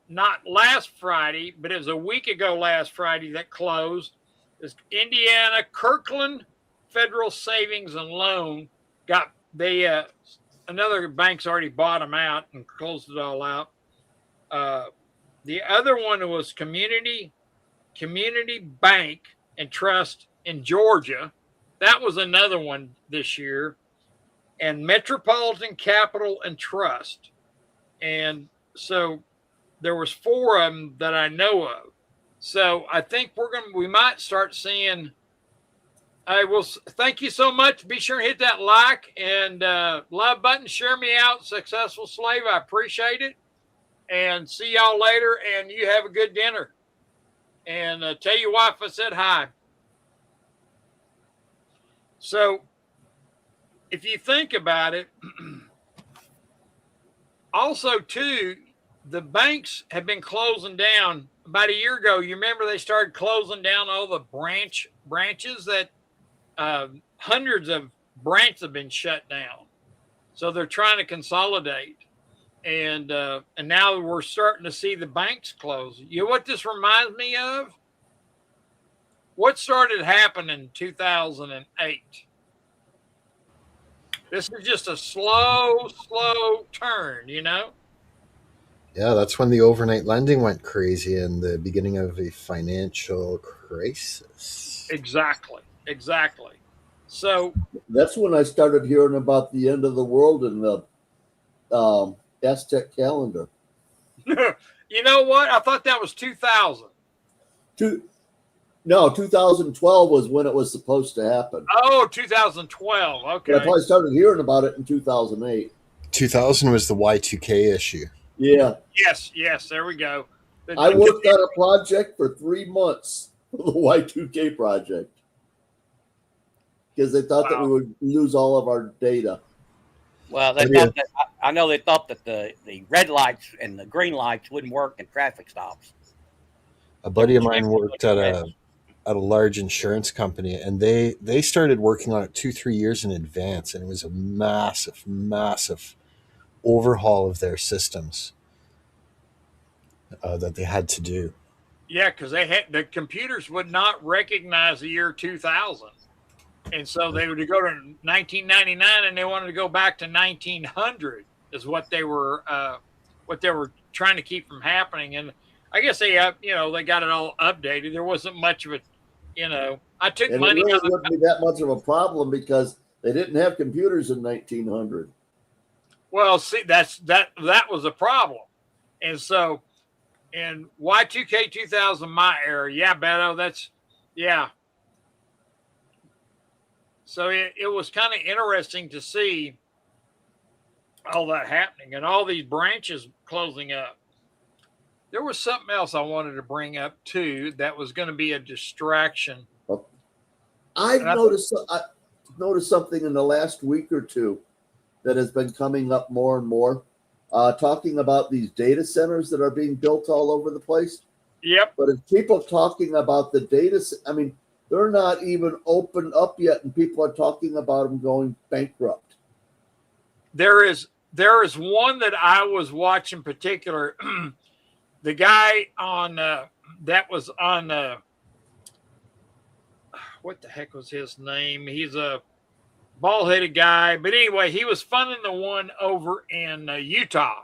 not last Friday, but it was a week ago last Friday, that closed. It's Indiana Kirkland Federal Savings and Loan. Another bank's already bought them out and closed it all out. The other one was Community Bank and Trust in Georgia. That was another one this year. And Metropolitan Capital and Trust. And so there was 4 of them that I know of. So I think we might start seeing. I will thank you so much. Be sure to hit that like and love button. Share me out, Successful Slave. I appreciate it. And see y'all later. And you have a good dinner. And tell your wife I said hi. So if you think about it, also too, the banks have been closing down. About a year ago, you remember they started closing down all the branches that hundreds of branches have been shut down. So they're trying to consolidate. And now we're starting to see the banks close. You know what this reminds me of? What started happening in 2008? This is just a slow turn, you know? Yeah, that's when the overnight lending went crazy and the beginning of a financial crisis. Exactly. So That's when I started hearing about the end of the world in the Aztec calendar. you know what? I thought that was 2000. 2012 was when it was supposed to happen. Oh, 2012. Okay. But I probably started hearing about it in 2008. 2000 was the Y2K issue. Yeah. Yes. There we go. I worked on a project for 3 months, the Y2K project, because they thought that we would lose all of our data. Well, they thought that, I know they thought that the red lights and the green lights wouldn't work in traffic stops. A buddy of mine worked at a large insurance company, and they started working on it 2-3 years in advance, and it was a massive overhaul of their systems that they had to do. Yeah, because the computers would not recognize the year 2000, and so they would go to 1999, and they wanted to go back to 1900 is what they were trying to keep from happening. And I guess they got it all updated. There wasn't much of it, I took money. It really wouldn't be that much of a problem because they didn't have computers in 1900. Well, see, that was a problem, and so. And Y2K 2000, my era. Yeah, Beto, yeah. So it was kind of interesting to see all that happening and all these branches closing up. There was something else I wanted to bring up too that was going to be a distraction. I've noticed something in the last week or two that has been coming up more and more. Talking about these data centers that are being built all over the place. Yep. But if people talking about the they're not even opened up yet, and people are talking about them going bankrupt. There is one that I was watching in particular. The guy on that was on what the heck was his name? He's a bald-headed guy, but anyway, he was funding the one over in Utah.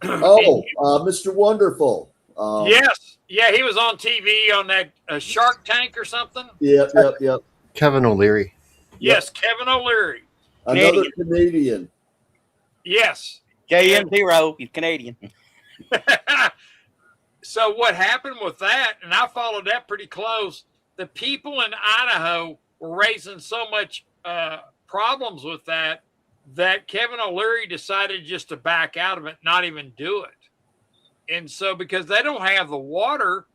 Mr. Wonderful. Yes, yeah, he was on TV on that Shark Tank or something. Yep. Kevin O'Leary. Yes, Kevin O'Leary, another Canadian. Yes, JM0, he's Canadian. So what happened with that? And I followed that pretty close. The people in Idaho were raising so much problems with that Kevin O'Leary decided just to back out of it, not even do it. And so because they don't have the water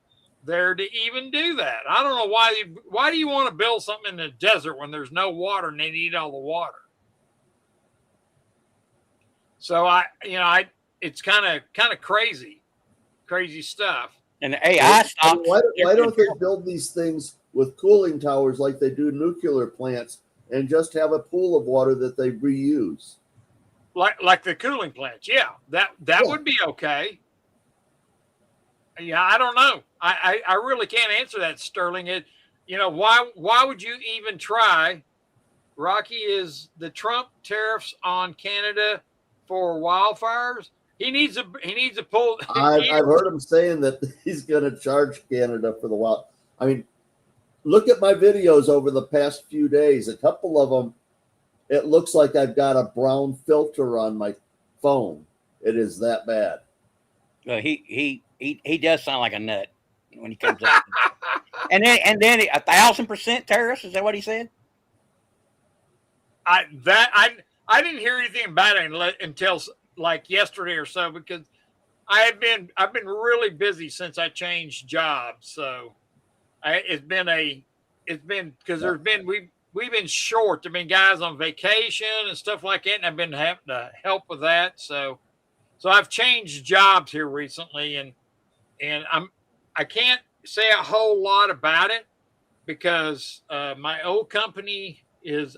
there to even do that. I don't know why do you want to build something in the desert when there's no water and they need all the water? So it's kind of crazy stuff. And the AI stopped. Why don't they build these things with cooling towers like they do nuclear plants and just have a pool of water that they reuse? Like the cooling plants. Yeah, that would be okay. Yeah, I don't know. I really can't answer that, Sterling. Why would you even try? Rocky, is the Trump tariffs on Canada for wildfires? He needs a pull. I've heard him saying that he's going to charge Canada for the wild. I mean, look at my videos over the past few days. A couple of them, it looks like I've got a brown filter on my phone. It is that bad. He does sound like a nut. when he comes up. And then 1,000% tariffs. Is that what he said? I didn't hear anything about it until like yesterday or so, because I've been really busy since I changed jobs. So it's been because we've been short. There've been guys on vacation and stuff like that, and I've been having to help with that. So I've changed jobs here recently, and I can't say a whole lot about it because my old company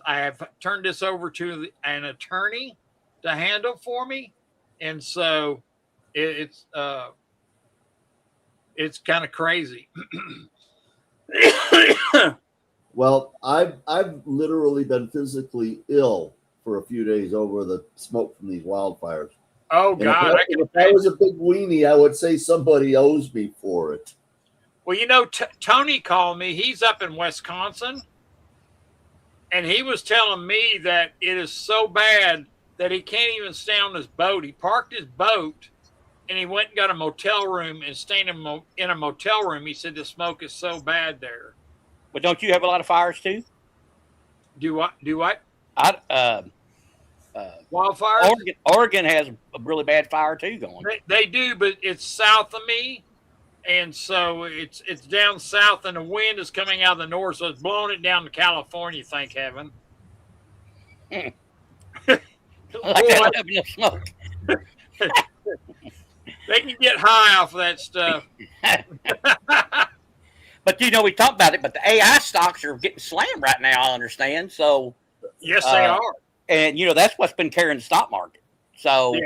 I have turned this over to an attorney to handle for me, and so it's kind of crazy. Well, I've literally been physically ill for a few days over the smoke from these wildfires. Oh And God! if I was a big weenie, I would say somebody owes me for it. Well, Tony called me. He's up in Wisconsin, and he was telling me that it is so bad that he can't even stay on his boat. He parked his boat, and he went and got a motel room and stayed in a motel room. He said the smoke is so bad there. But don't you have a lot of fires too? Do what? Wildfires? Oregon has a really bad fire too going. They do, but it's south of me, and so it's down south, and the wind is coming out of the north, so it's blowing it down to California. Thank heaven. Like that having no smoke. They can get high off of that stuff. But we talked about it. But the AI stocks are getting slammed right now. I understand. So yes, they are. And that's what's been carrying the stock market. So yeah.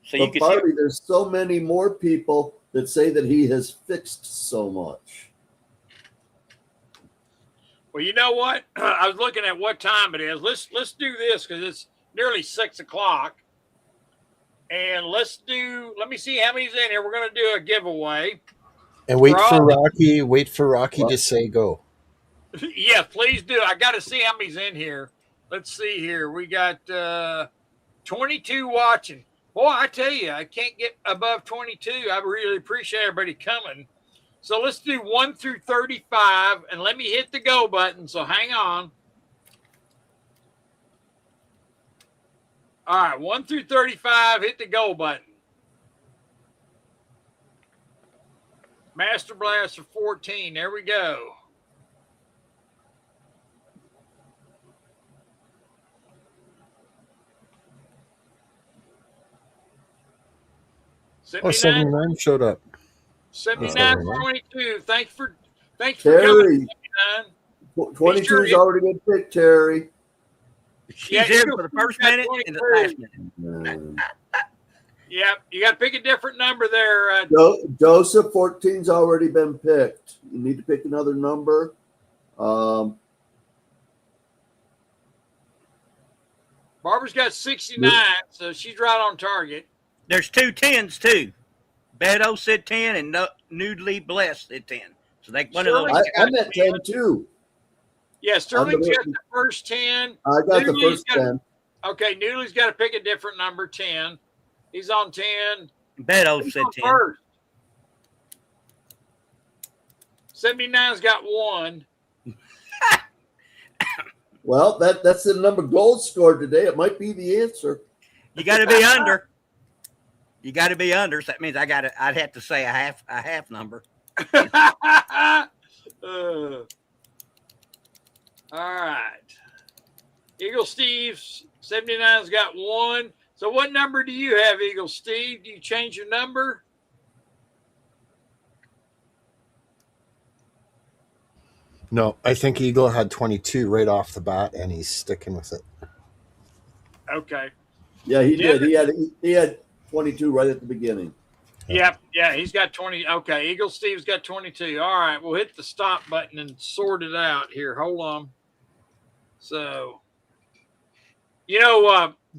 So but you can Barbie, see there's so many more people that say that he has fixed so much. Well, you know what? I was looking at what time it is. Let's do this because it's nearly 6 o'clock. And let me see how many's in here. We're going to do a giveaway. And wait for Rocky to say go. Yes, please do. I got to see how many's in here. Let's see here. We got 22 watching. Boy, I tell you, I can't get above 22. I really appreciate everybody coming. So let's do 1 through 35, and let me hit the go button. So hang on. All right, 1 through 35, hit the go button. Master Blaster 14, there we go. Oh, 79 showed up. 79-22. Thanks for Terry, coming, 22 has already been picked, Terry. she's in for the first minute and the last minute. Yeah, you got to pick a different number there. Joseph, 14's already been picked. You need to pick another number. Barbara's got 69, so she's right on target. There's 2 10s too. Beto said 10 and Noodly Bless said 10. So one of those. I meant 10 too. Yeah, Sterling's got the first 10. I got the first 10. Okay, Noodly's got to pick a different number, 10. He's on 10. Beto said 10. First. 79's got 1. Well, that's the number Gold scored today. It might be the answer. You got to be under. You got to be under. So that means I'd have to say a half number. All right. Eagle Steve, 79's got 1. So what number do you have, Eagle Steve? Do you change your number? No, I think Eagle had 22 right off the bat, and he's sticking with it. Okay. Yeah, he did. He had 22 right at the beginning. Yeah, he's got 20. Okay, Eagle Steve's got 22. All right, we'll hit the stop button and sort it out here. Hold on. So,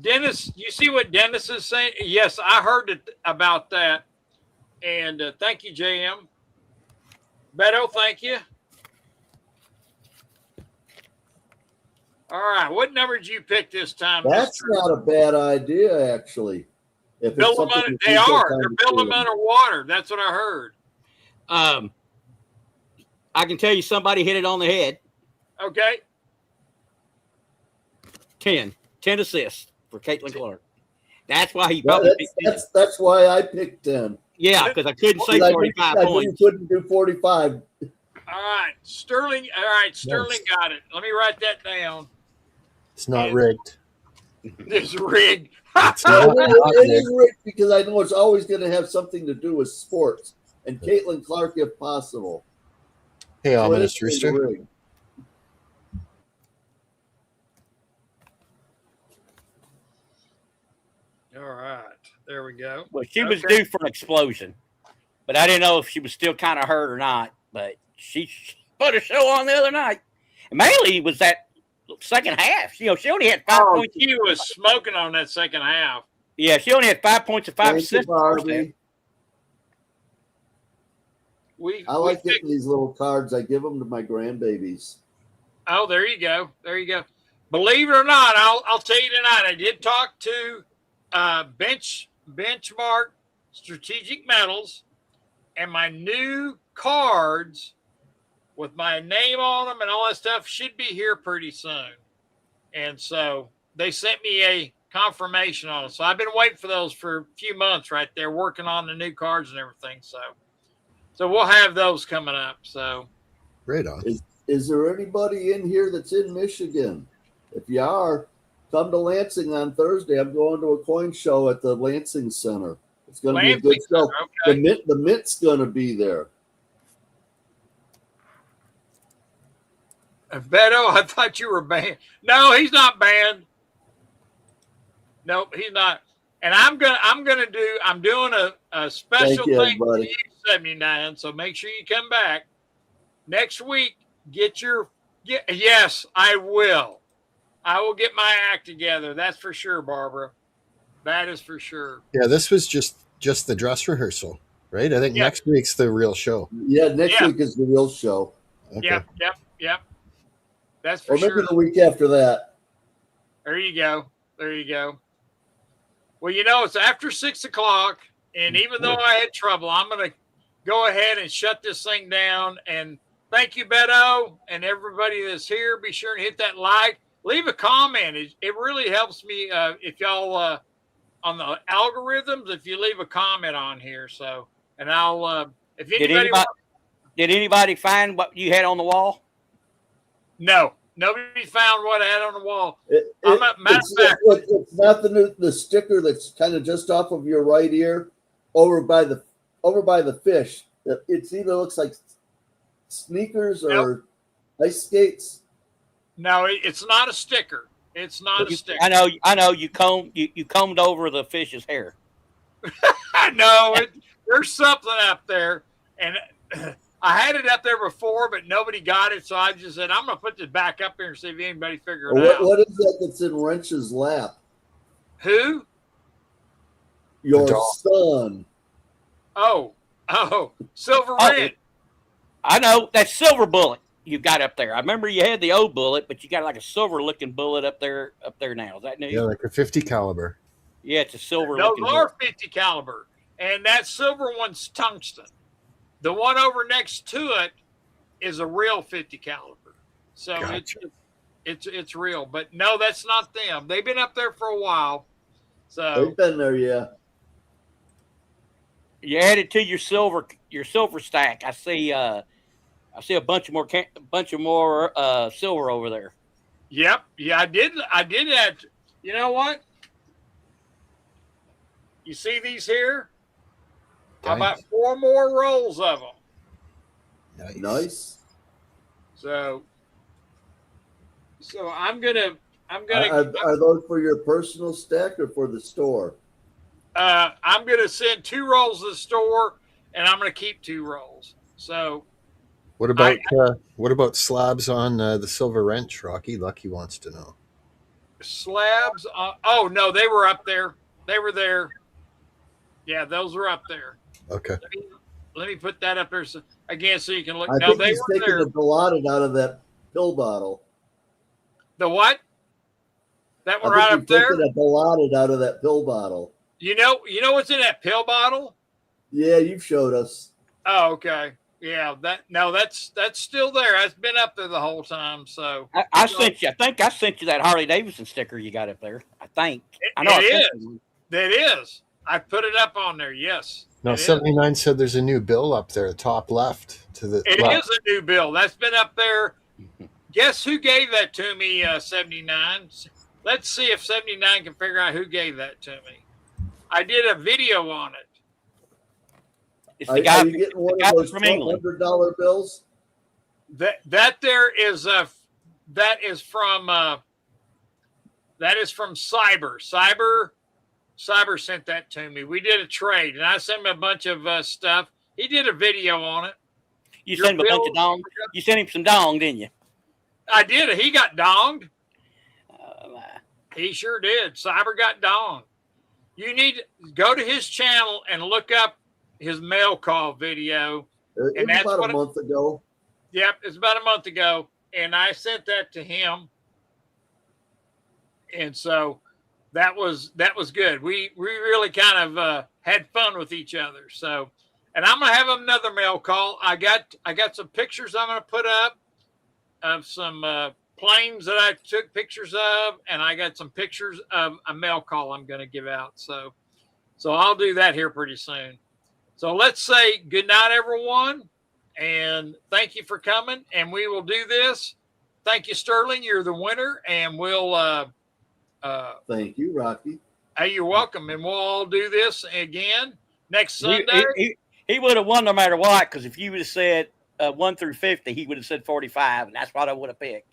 Dennis, you see what Dennis is saying? Yes, I heard about that. And thank you, JM. Beto, thank you. All right, what number did you pick this time? That's not a bad idea, actually. They're building them underwater. That's what I heard. I can tell you somebody hit it on the head. Okay. 10 assists for Caitlin Clark. That's why he probably picked 10. That's why I picked 10. Yeah, because I couldn't say 45 I points. knew you couldn't do 45. All right. Sterling. All right. Sterling got it. Let me write that down. It's not rigged. It's rigged. It's No, not it rigged. is rigged because I know it's always going to have something to do with sports and Caitlin Clark if possible. Hey, So it Ominous is Rooster. rigged. All right. There we go. Well, she was due for an explosion, but I didn't know if she was still kind of hurt or not. But she put a show on the other night. And mainly was that second half. You know, she only had 5 points. She was smoking on that second half. Yeah, she only had 5 points and 5 Thank you, assists. Barbie. I like we getting these little cards. I give them to my grandbabies. Oh, there you go. There you go. Believe it or not, I'll tell you tonight. I did talk to Benchmark Strategic Metals, and my new cards with my name on them and all that stuff should be here pretty soon. And so they sent me a confirmation on it. So I've been waiting for those for a few months right there, working on the new cards and everything. So we'll have those coming up. So Right on. Is there anybody in here that's in Michigan? If you are, come to Lansing on Thursday. I'm going to a coin show at the Lansing Center. It's going to be a good show. Okay. The Mint's going to be there. Beto, I thought you were banned. No, he's not banned. Nope, he's not. And I'm doing a special thing for you, 79. So make sure you come back next week. Yes, I will. I will get my act together. That's for sure, Barbara. That is for sure. Yeah, this was just the dress rehearsal, right? I think next week's the real show. Yeah, next week is the real show. Okay. Yep. That's for maybe sure. the week after that. There you go. Well, it's after 6 o'clock, and even though I had trouble, I'm going to go ahead and shut this thing down. And thank you, Beto, and everybody that's here. Be sure and hit that like. Leave a comment. It really helps me if y'all on the algorithms, if you leave a comment on here. So, and I'll if anybody did anybody find what you had on the wall? No, nobody found what I had on the wall. It's not the sticker that's kind of just off of your right ear, over by the fish. It either looks like sneakers or ice skates. No, it's not a sticker. It's not a sticker. I know. You combed over the fish's hair. I know there's something up there, and I had it up there before, but nobody got it. So I just said, I'm going to put this back up here and see if anybody figured it out. What is that that's in Wrench's lap? Who? Your son. Oh, Silver Red. I know. That's Silver Bullet you got up there. I remember you had the old bullet, but you got like a silver-looking bullet up there now. Is that new? Yeah, like a 50 caliber. Yeah, it's a silver. Those are 50 caliber, and that silver one's tungsten. The one over next to it is a real 50 caliber. So gotcha. it's real. But no, that's not them. They've been up there for a while. So they've been there, yeah. You added to your silver stack. I see a bunch more silver over there. Yep. Yeah, I did add. You know what? You see these here? How about 4 more rolls of them? Nice. So I'm gonna. Are those for your personal stack or for the store? I'm gonna send 2 rolls to the store, and I'm gonna keep 2 rolls. So. What about slabs on the silver wrench, Rocky? Lucky wants to know. Slabs? Oh no, they were up there. They were there. Yeah, those were up there. Okay. Let me put that up there again so you can look. I No, think they he's were taking there. the Dilaudid out of that pill bottle. The what? That one I right think up there? taking a Dilaudid out of that pill bottle. You know what's in that pill bottle? Yeah, you've showed us. Oh, okay. Yeah, that's still there. That's been up there the whole time. So I sent you. I think I sent you that Harley Davidson sticker you got up there. I think. I know I it sent is. you. That is. I put it up on there. Yes. Now, It is. 79 said there's a new bill up there, top left to the It left. is a new bill. That's been up there. Guess who gave that to me, 79? Let's see if 79 can figure out who gave that to me. I did a video on it. It's Are the guy, you getting one the guy of those from England. $100 bills? That there is that is from Cyber. Cyber sent that to me. We did a trade, and I sent him a bunch of stuff. He did a video on it. You Your sent him a bunch of bill- dong. You sent him some dong, didn't you? I did. He got donged. My. He sure did. Cyber got donged. You need to go to his channel and look up his mail call video. It And was that's about what a month ago. Yep, it's about a month ago, and I sent that to him, and so that was good. We really kind of had fun with each other. So, and I'm gonna have another mail call. I got some pictures I'm gonna put up of some planes that I took pictures of, and I got some pictures of a mail call I'm gonna give out. So I'll do that here pretty soon. So let's say good night, everyone. And thank you for coming. And we will do this. Thank you, Sterling. You're the winner. And we'll Thank you, Rocky. hey, you're welcome. And we'll all do this again next Sunday. He would have won no matter what, because if you would have said 1 through 50, he would have said 45, and that's what I would have picked.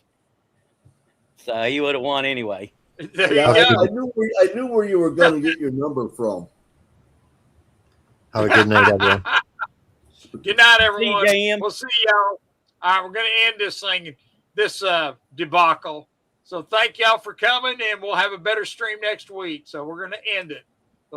So he would have won anyway. There Yeah, you go. I knew where you were going to get your number from. Have a good night, everyone. Good night, everyone. CJM. We'll see y'all. All right, we're going to end this thing, this debacle. So thank y'all for coming, and we'll have a better stream next week. So we're going to end it.